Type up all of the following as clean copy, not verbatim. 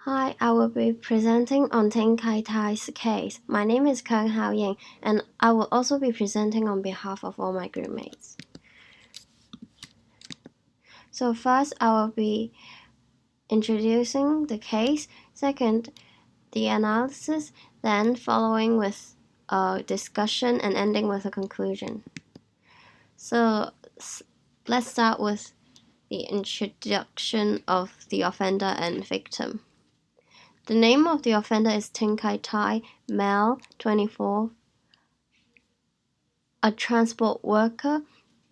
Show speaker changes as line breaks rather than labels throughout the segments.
Hi, I will be presenting on Ting Kai Tai's case. My name is Keung Hau Ying, and I will also be presenting on behalf of all my groupmates. So first, I will be introducing the case. Second, the analysis. Then following with a discussion and ending with a conclusion. So let's start with the introduction of the offender and victim. The name of the offender is Ting Kai Tai, male, 24, a transport worker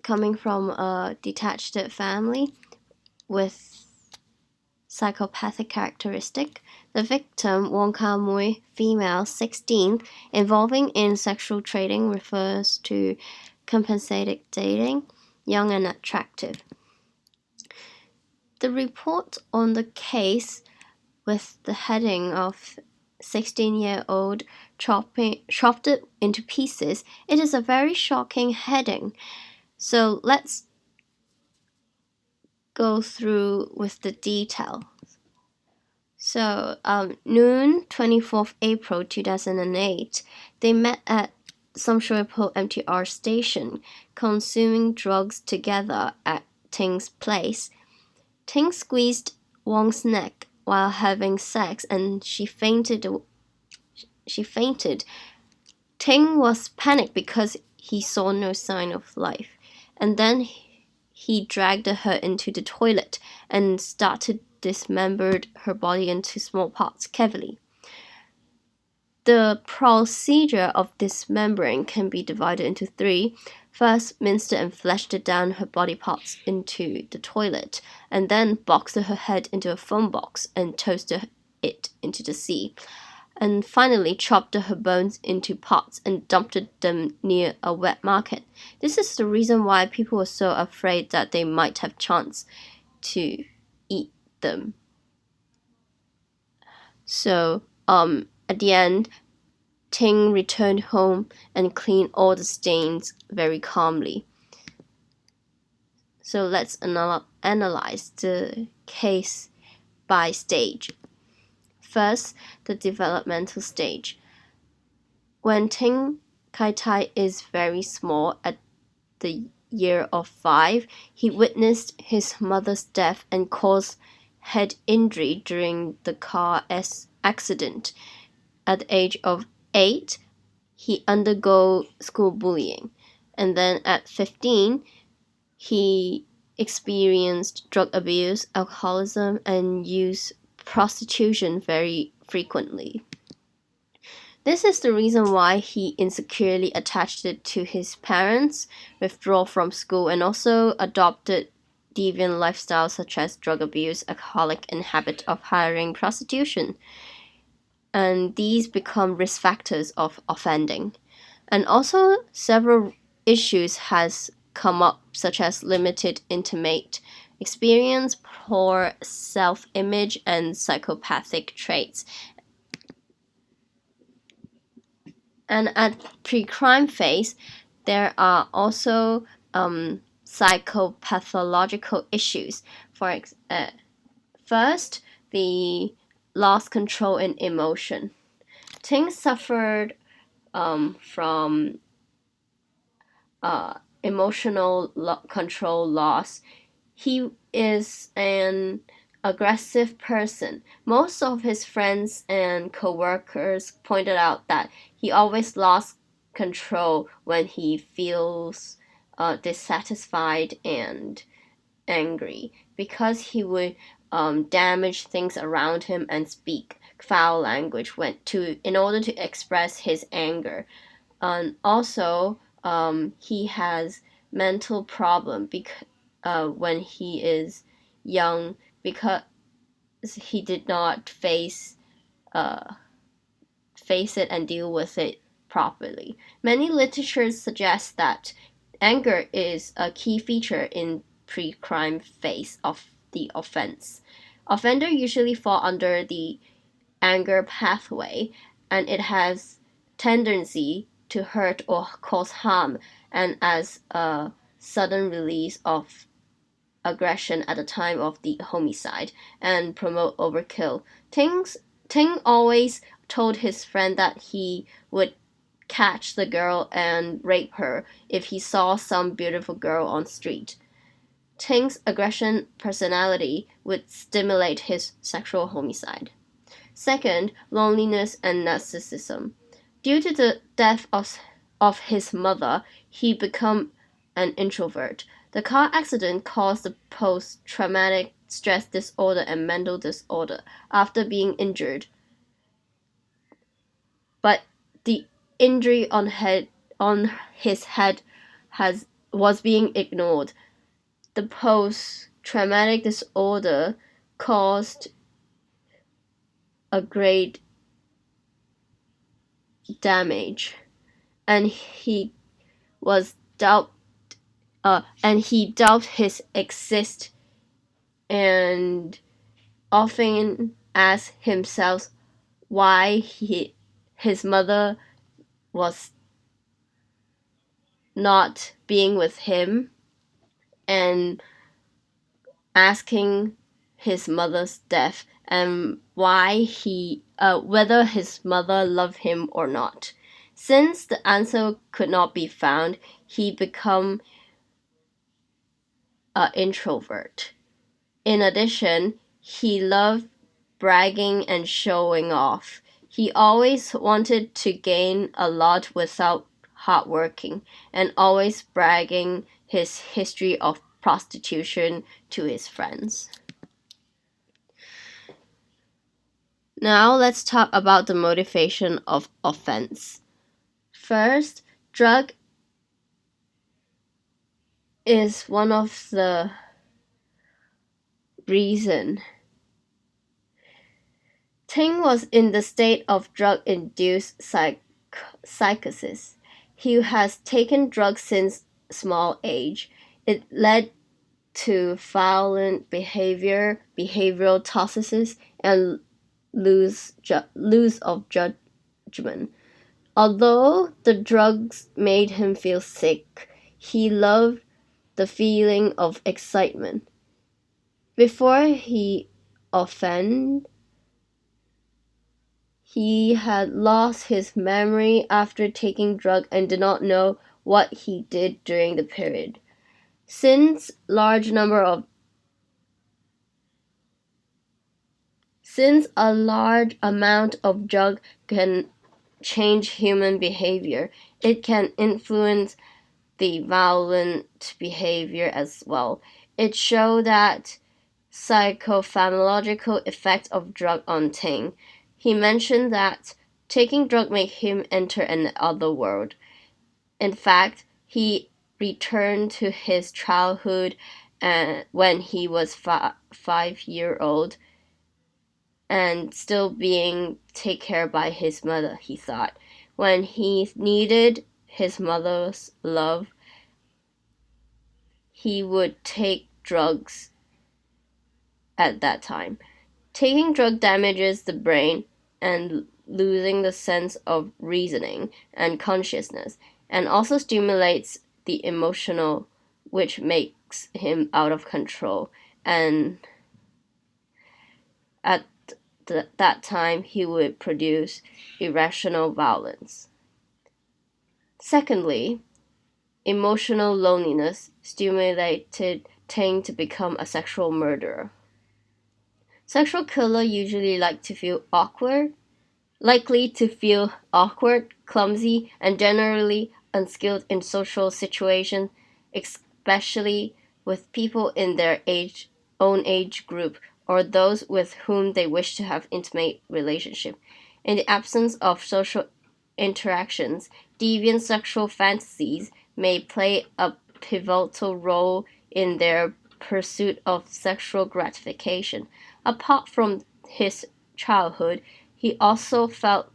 coming from a detached family with psychopathic characteristic. The victim, Wong Chun Yin, female, 16, involving in sexual trading refers to compensated dating, young and attractive. The report on the case with the heading of 16-year-old chopped it into pieces. It is a very shocking heading. So let's go through with the detail. So noon 24th April 2008, they met at some Shuipo MTR station, consuming drugs together at Ting's place. Ting squeezed Wong's neck while having sex, and she fainted. Ting was panicked because he saw no sign of life, and then he dragged her into the toilet and started dismembered her body into small parts carefully. The procedure of dismembering can be divided into three. First, minced and fleshed down her body parts into the toilet, and then boxed her head into a phone box and toasted it into the sea, and finally chopped her bones into parts and dumped them near a wet market. This is the reason why people were so afraid that they might have chance to eat them. So, at the end, Ting returned home and cleaned all the stains very calmly. So let's analyze the case by stage. First, the developmental stage. When Ting Kai Tai is very small, at the year of 5, he witnessed his mother's death and caused head injury during the car accident. At the age of 8, he undergo school bullying, and then at 15, he experienced drug abuse, alcoholism, and used prostitution very frequently. This is the reason why he insecurely attached it to his parents, withdrew from school, and also adopted deviant lifestyles such as drug abuse, alcoholic, and habit of hiring prostitution. And these become risk factors of offending. And also several issues has come up, such as limited intimate experience, poor self-image, and psychopathic traits. And at pre-crime phase, there are also psychopathological issues. First, the lost control in emotion. Ting suffered from emotional control loss. He is an aggressive person. Most of his friends and coworkers pointed out that he always lost control when he feels dissatisfied and angry, because he would damage things around him and speak foul language in order to express his anger. And also, he has mental problem when he is young, because he did not face it and deal with it properly. Many literatures suggest that anger is a key feature in pre-crime phase of the offense. Offender usually fall under the anger pathway, and it has tendency to hurt or cause harm, and as a sudden release of aggression at the time of the homicide and promote overkill. Ting always told his friend that he would catch the girl and rape her if he saw some beautiful girl on street. Ting's aggression personality would stimulate his sexual homicide. Second, loneliness and narcissism. Due to the death of his mother, he became an introvert. The car accident caused the post-traumatic stress disorder and mental disorder after being injured. But the injury on his head was being ignored. The post-traumatic disorder caused a great damage, and he was doubt his exist, and often asked himself why his mother was not being with him, and asking his mother's death and whether his mother loved him or not. Since the answer could not be found, he became an introvert. In addition, he loved bragging and showing off. He always wanted to gain a lot without hard working, and always bragging his history of prostitution to his friends. Now let's talk about the motivation of offense. First, drug is one of the reason. Ting was in the state of drug-induced psychosis. He has taken drugs since small age. It led to violent behavior, behavioral toxicity, and lose of judgment. Although the drugs made him feel sick, he loved the feeling of excitement. Before he offended, he had lost his memory after taking drugs and did not know what he did during the period. Since a large amount of drug can change human behavior, it can influence the violent behavior as well. It showed that psychopharmacological effect of drug on Ting. He mentioned that taking drug made him enter another world. In fact, he returned to his childhood when he was 5-year-old and still being taken care by his mother, he thought. When he needed his mother's love, he would take drugs at that time. Taking drug damages the brain and losing the sense of reasoning and consciousness, and also stimulates the emotional, which makes him out of control. And at that time, he would produce irrational violence. Secondly, emotional loneliness stimulated Ting to become a sexual murderer. Sexual killers usually likely to feel awkward, clumsy, and generally unskilled in social situations, especially with people in their own age group or those with whom they wish to have intimate relationship. In the absence of social interactions, deviant sexual fantasies may play a pivotal role in their pursuit of sexual gratification. Apart from his childhood, he also felt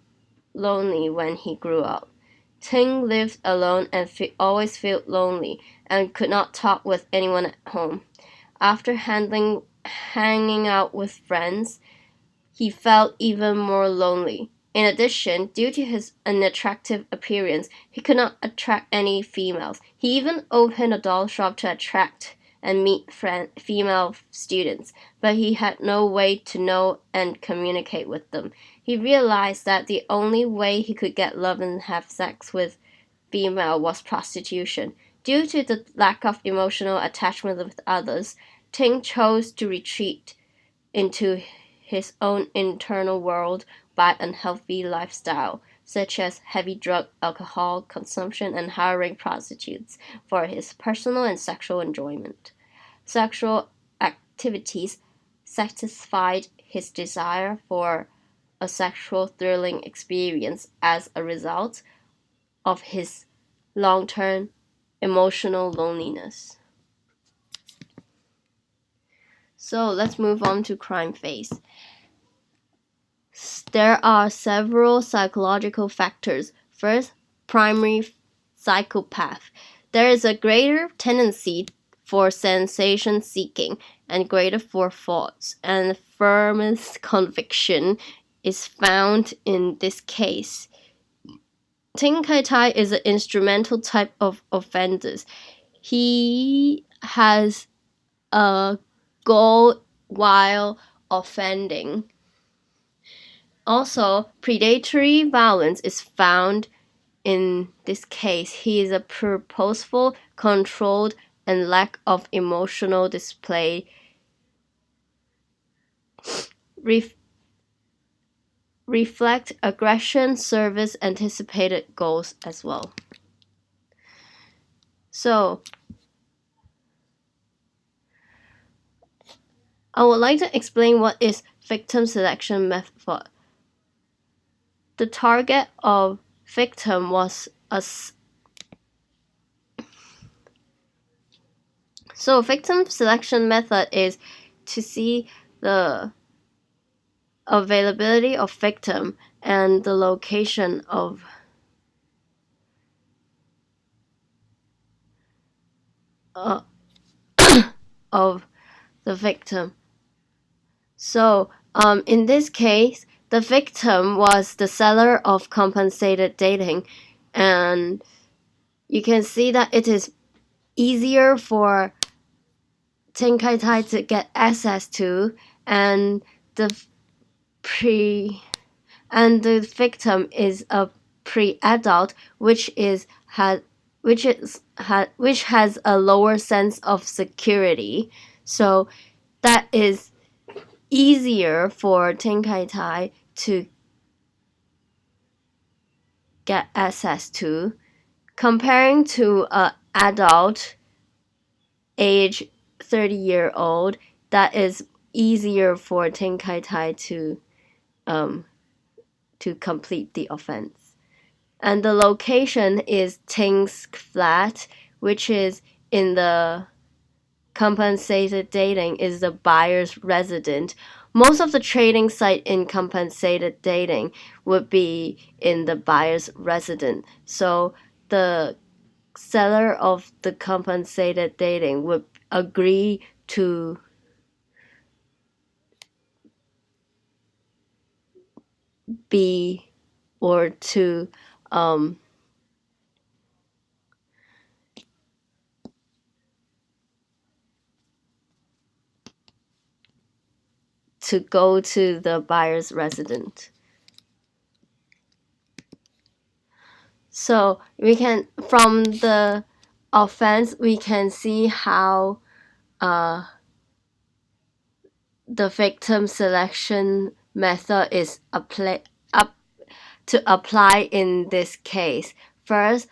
lonely when he grew up. Ting lived alone and always felt lonely and could not talk with anyone at home. After hanging out with friends, he felt even more lonely. In addition, due to his unattractive appearance, he could not attract any females. He even opened a doll shop to attract and meet female students, but he had no way to know and communicate with them. He realized that the only way he could get love and have sex with female was prostitution. Due to the lack of emotional attachment with others, Ting chose to retreat into his own internal world by unhealthy lifestyle, such as heavy drug alcohol consumption and hiring prostitutes for his personal and sexual enjoyment. Sexual activities satisfied his desire for a sexual thrilling experience as a result of his long-term emotional loneliness. So let's move on to crime phase. There are several psychological factors. First, primary psychopath. There is a greater tendency for sensation seeking and greater for faults, and firmest conviction is found in this case. Ting Kai-tai is an instrumental type of offenders. He has a goal while offending. Also, predatory violence is found in this case. He is a purposeful, controlled, and lack of emotional display reflect aggression, service, anticipated goals as well. So, I would like to explain what is victim selection method. The target of victim was So victim selection method is to see the availability of victim and the location of of the victim. So in this case, the victim was the seller of compensated dating, and you can see that it is easier for Ting Kai-tai to get access to, and the victim is a pre-adult, which has a lower sense of security. So that is easier for Ting Kai-tai to get access to, comparing to an adult age 30-year-old. That is easier for Ting Kai-tai to complete the offense. And the location is Ting's flat, which is in the compensated dating is the buyer's residence. Most of the trading site in compensated dating would be in the buyer's residence. So the seller of the compensated dating would agree to be or to go to the buyer's residence. So we can, from the offense, we can see how the victim selection method is to apply in this case. First,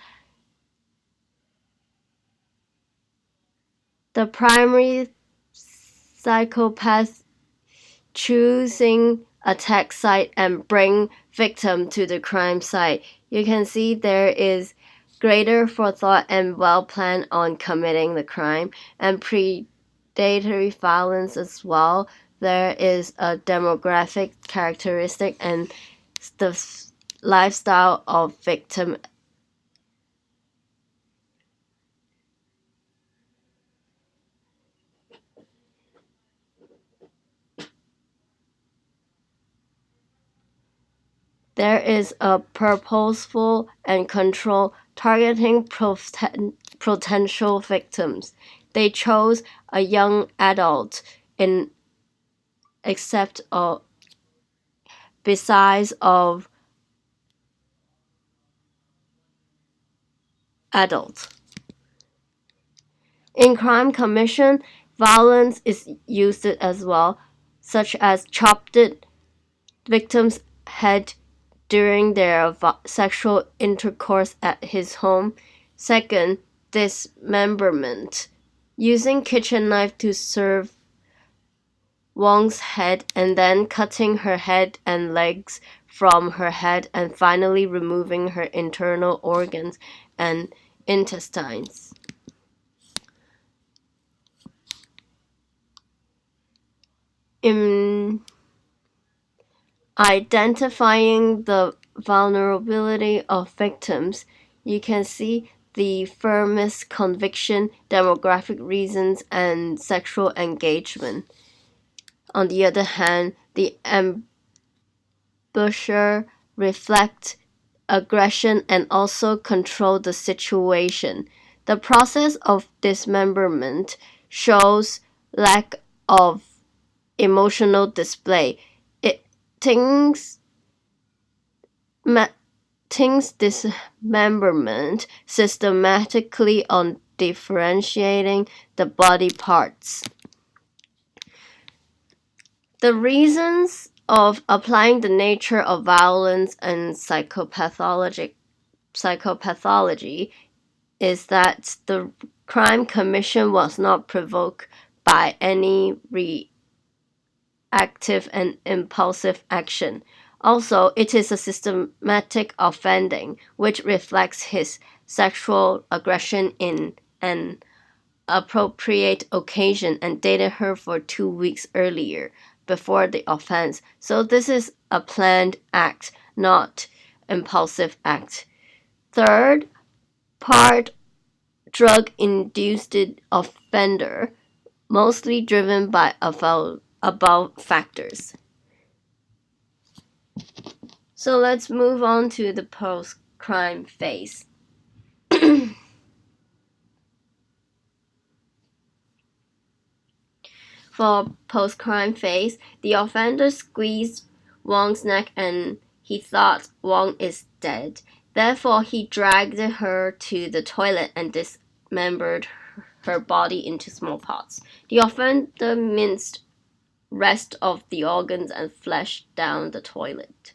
the primary psychopath choosing attack site and bring victim to the crime site. You can see there is greater forethought and well planned on committing the crime, and predatory violence as well. There is a demographic characteristic and the lifestyle of victim. There is a purposeful and control targeting potential victims. they chose a young adult in except besides of adult. In crime commission, violence is used as well, such as chopped victims' head during their sexual intercourse at his home. Second, dismemberment, using kitchen knife to serve Wong's head and then cutting her head and legs from her head and finally removing her internal organs and intestines. In identifying the vulnerability of victims, you can see the firmest conviction, demographic reasons, and sexual engagement. On the other hand, the ambusher reflects aggression and also control the situation. The process of dismemberment shows lack of emotional display. Ting's dismemberment systematically on differentiating the body parts. The reasons of applying the nature of violence and psychopathology is that the crime commission was not provoked by any reactive and impulsive action. Also, it is a systematic offending, which reflects his sexual aggression in an appropriate occasion and dated her for 2 weeks earlier, before the offense. So this is a planned act, not impulsive act. Third part, drug-induced offender, mostly driven by above factors. So let's move on to the post-crime phase. For post-crime phase, the offender squeezed Wong's neck and he thought Wong is dead. Therefore, he dragged her to the toilet and dismembered her body into small parts. The offender minced rest of the organs and flesh down the toilet.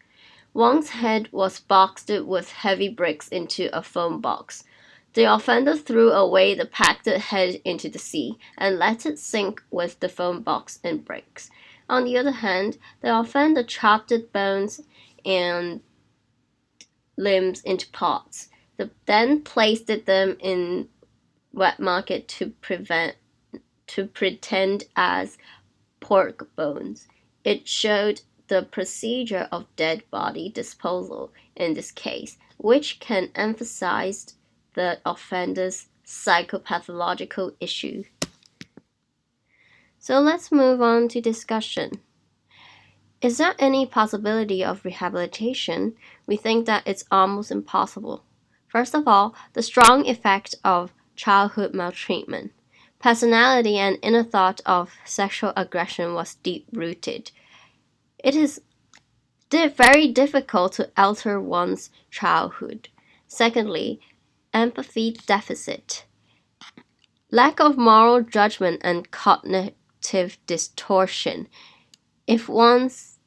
Wong's head was boxed with heavy bricks into a foam box. The offender threw away the packed head into the sea and let it sink with the foam box and bricks. On the other hand, the offender chopped bones and limbs into pots, then placed them in wet market to pretend as pork bones. It showed the procedure of dead body disposal in this case, which can emphasize the offender's psychopathological issue. So let's move on to discussion. Is there any possibility of rehabilitation? We think that it's almost impossible. First of all, the strong effect of childhood maltreatment. Personality and inner thought of sexual aggression was deep-rooted. It is very difficult to alter one's childhood. Secondly, empathy deficit. Lack of moral judgment and cognitive distortion. If one's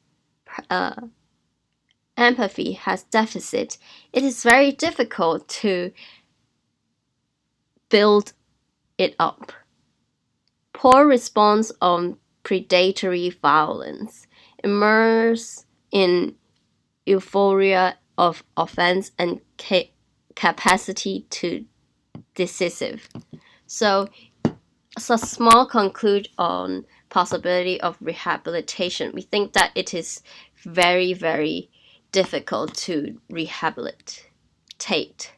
empathy has deficit, it is very difficult to build it up. Poor response on predatory violence. Immerse in euphoria of offense and capacity to decisive. So a small conclude on possibility of rehabilitation. We think that it is very, very difficult to rehabilitate.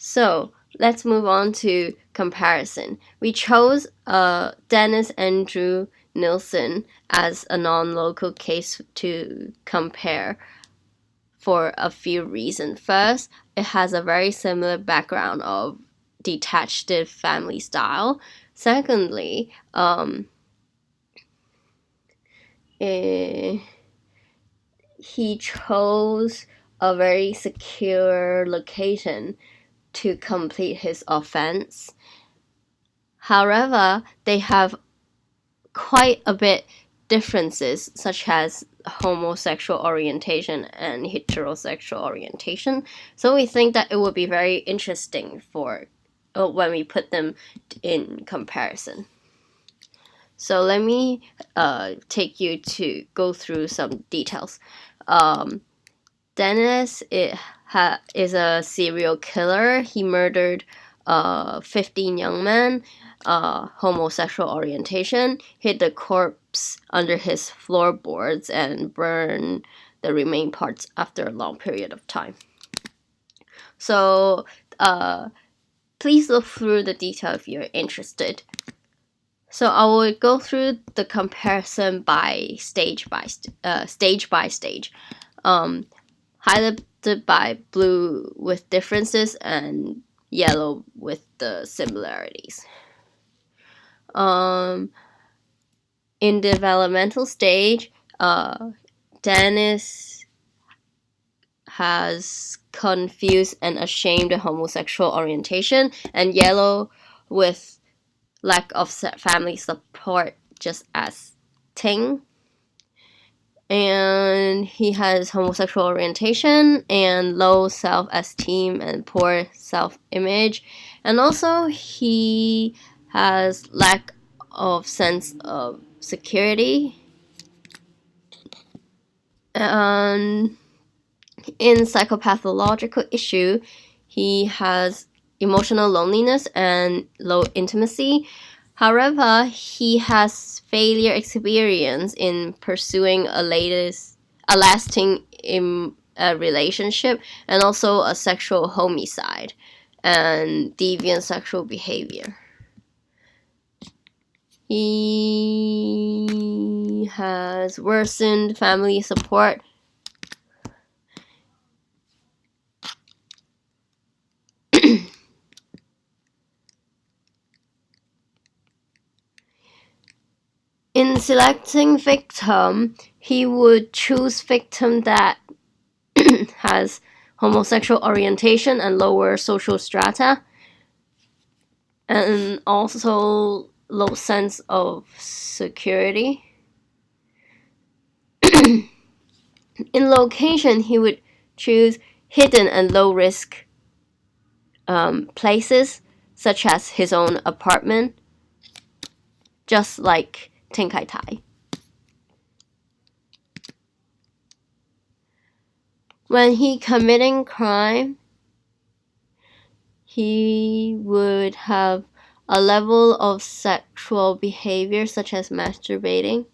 So let's move on to comparison. We chose Dennis Andrew Nilsson as a non-local case to compare for a few reasons. First, it has a very similar background of detached family style. Secondly, he chose a very secure location to complete his offense. However, they have quite a bit differences, such as homosexual orientation and heterosexual orientation. So we think that it would be very interesting for when we put them in comparison. So let me take you to go through some details. Dennis is a serial killer. He murdered 15 young men, homosexual orientation, hid the corpse under his floorboards, and burned the remaining parts after a long period of time. So please look through the detail if you're interested. So I will go through the comparison by stage by stage. Highlighted by blue with differences and yellow with the similarities. In developmental stage, Dennis has confused and ashamed homosexual orientation, and yellow with lack of family support, just as Ting. And he has homosexual orientation and low self-esteem and poor self-image. And also he has lack of sense of security. And in psychopathological issue, he has emotional loneliness and low intimacy. However, he has failure experience in pursuing a lasting relationship, and also a sexual homicide and deviant sexual behavior. He has worsened family support. In selecting victim, he would choose victim that has homosexual orientation and lower social strata, and also low sense of security. In location, he would choose hidden and low risk places, such as his own apartment, just like Ting Kai Tai. When he committing crime, he would have a level of sexual behavior such as masturbating.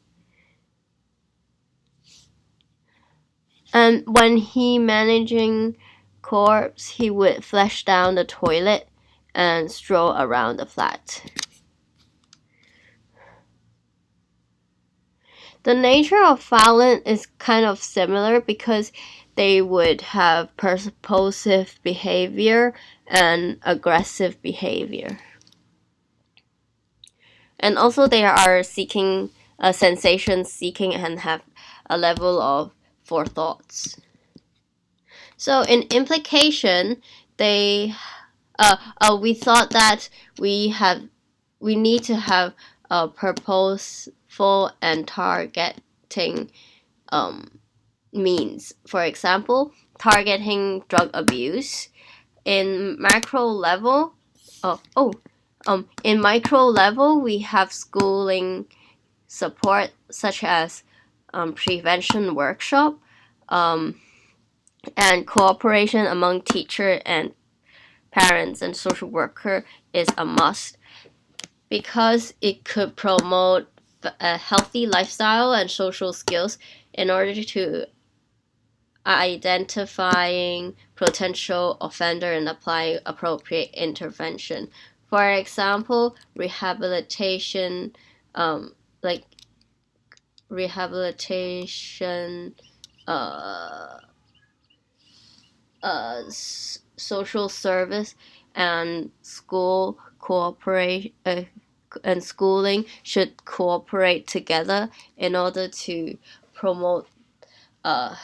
And when he managing corpse, he would flush down the toilet and stroll around the flat. The nature of violence is kind of similar because they would have purposive behavior and aggressive behavior. And also they are seeking sensation seeking and have a level of forethoughts. So in implication, we thought that we need to have a purposeful and targeting means. For example, targeting drug abuse. In macro level, in micro level, we have schooling support such as prevention workshop, and cooperation among teacher and parents and social worker is a must, because it could promote a healthy lifestyle and social skills in order to identifying potential offender and applying appropriate intervention. For example, rehabilitation, social service and schooling should cooperate together in order to promote a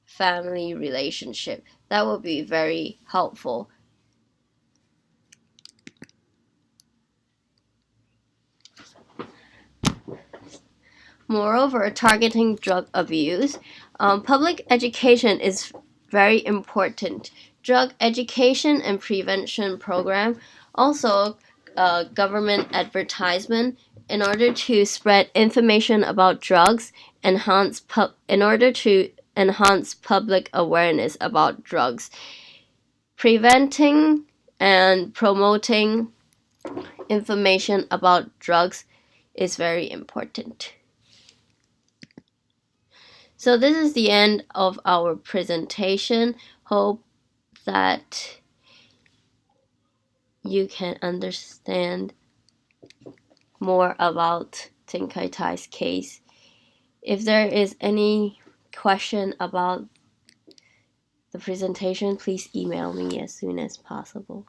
family relationship. That would be very helpful. Moreover, targeting drug abuse, public education is very important. Drug education and prevention program, also government advertisement, in order to spread information about drugs, in order to enhance public awareness about drugs. Preventing and promoting information about drugs is very important. So this is the end of our presentation. Hope that you can understand more about Ting Kai-tai's case. If there is any question about the presentation, please email me as soon as possible.